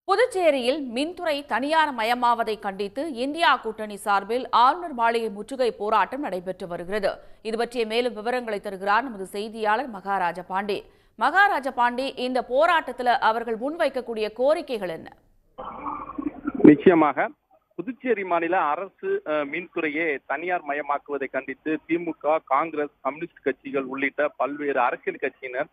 புதுச்சேரியில் மின்துறை தனியார் மயமாவதை கண்டித்து இந்தியா கூட்டணி சார்பில் ஆளுநர் மாளிகை முற்றுகை போராட்டம் நடைபெற்று வருகிறது. இது பற்றிய மேலும் விவரங்களை தருகிறார் நமது செய்தியாளர் மகாராஜா பாண்டே. மகாராஜா பாண்டே, இந்த போராட்டத்தில் அவர்கள் முன்வைக்கக்கூடிய கோரிக்கைகள் என்ன? நிச்சயமாக புதுச்சேரி மாநில அரசு மின்துறையை தனியார் மயமாக்குவதை கண்டித்து திமுக, காங்கிரஸ், கம்யூனிஸ்ட் கட்சிகள் உள்ளிட்ட பல்வேறு அரசியல் கட்சியினர்,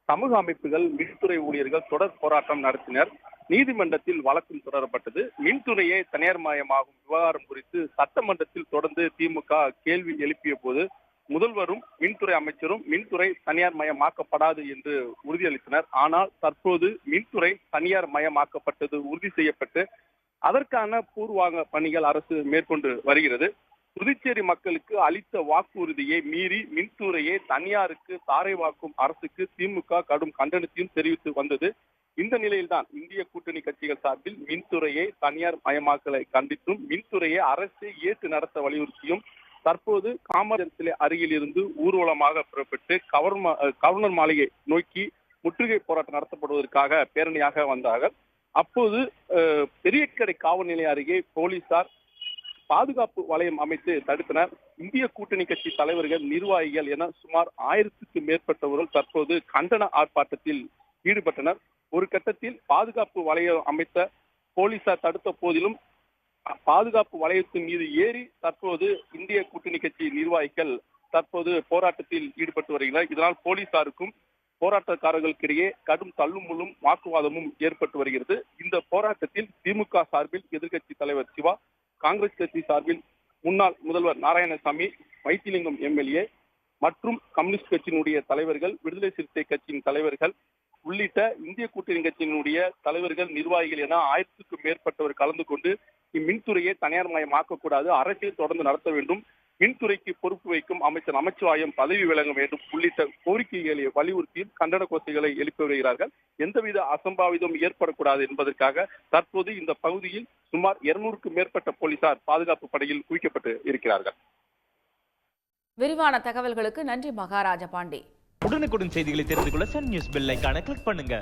சமூக அமைப்புகள், மின்துறை ஊழியர்கள் தொடர் போராட்டம் நடத்தினர். நீதிமன்றத்தில் வழக்கும் தொடரப்பட்டது. மின்துறையை தனியார் மயமாகும் விவகாரம் குறித்து சட்டமன்றத்தில் தொடர்ந்து திமுக கேள்வி எழுப்பிய போது முதல்வரும் மின்துறை அமைச்சரும் மின்துறை தனியார் மயமாக்கப்படாது என்று உறுதியளித்தனர். ஆனால் தற்போது மின்துறை தனியார் மயமாக்கப்பட்டது உறுதி செய்யப்பட்டு அதற்கான பூர்வாங்க பணிகள் அரசு மேற்கொண்டு வருகிறது. புதுச்சேரி மக்களுக்கு அளித்த வாக்குறுதியை மீறி மின்துறையை தனியாருக்கு தாரை வாக்கும் அரசுக்கு திமுக கடும் கண்டனத்தையும் தெரிவித்து வந்தது. இந்த நிலையில்தான் இந்திய கூட்டணி கட்சிகள் சார்பில் மின்துறையை தனியார் மயமாக்கலை கண்டித்தும் மின்துறையை அரசு ஏற்று நடத்த வலியுறுத்தியும் தற்போது காமராஜர் சிலை அருகில் இருந்து ஊர்வலமாக புறப்பட்டு கவர்னர் மாளிகை நோக்கி முற்றுகை போராட்டம் நடத்தப்படுவதற்காக பேரணியாக வந்தார்கள். அப்போது பெரியக்கடை காவல் நிலையம் அருகே போலீசார் பாதுகாப்பு வளையம் அமைத்து தடுத்தனர். இந்திய கூட்டணி கட்சி தலைவர்கள், நிர்வாகிகள் என சுமார் 1000க்கு மேற்பட்டவர்கள் தற்போது கண்டன ஆர்ப்பாட்டத்தில் ஈடுபட்டனர். ஒரு கட்டத்தில் பாதுகாப்பு வளையம் அமைத்த போலீசார் தடுத்த போதிலும் பாதுகாப்பு வளையத்தின் மீது ஏறி தற்போது இந்திய கூட்டணி கட்சி நிர்வாகிகள் தற்போது போராட்டத்தில் ஈடுபட்டு வருகிறார். இதனால் போலீசாருக்கும் போராட்டக்காரர்களுக்கிடையே கடும் தள்ளுமுள்ளும் வாக்குவாதமும் ஏற்பட்டு வருகிறது. இந்த போராட்டத்தில் திமுக சார்பில் எதிர்கட்சி தலைவர் சிவா, காங்கிரஸ் கட்சி சார்பில் முன்னாள் முதல்வர் நாராயணசாமி, வைத்திலிங்கம் எம்எல்ஏ மற்றும் கம்யூனிஸ்ட் கட்சியினுடைய தலைவர்கள், விடுதலை சிறுத்தை கட்சியின் தலைவர்கள் உள்ளிட்ட இந்திய கூட்டணி கட்சியினுடைய தலைவர்கள், நிர்வாகிகள் என 1000க்கும் மேற்பட்டவர் கலந்து கொண்டு இம்மின்துறையை தனியார் மயமாக்கக்கூடாது, அரசியல் தொடர்ந்து நடத்த வேண்டும், மின்துறைக்கு பொறுப்பு வைக்கும் அமைச்சர் நமச்சிவாயம் பதவி விலக வேண்டும் உள்ளிட்ட கோரிக்கைகளை வலியுறுத்தியும் கண்டன கோஷங்களை எழுப்பி வருகிறார்கள். எந்தவித அசம்பாவிதம் ஏற்படக்கூடாது என்பதற்காக தற்போது இந்த பகுதியில் சுமார் 200க்கும் மேற்பட்ட போலீசார் பாதுகாப்பு படையில் குவிக்கப்பட்டு இருக்கிறார்கள். விரிவான தகவல்களுக்கு நன்றி மகாராஜா பாண்டே. உடனுக்குடன் செய்திகளை தெரிந்து கொள்ள சன் நியூஸ் பெல் ஐகானை கிளிக் பண்ணுங்க.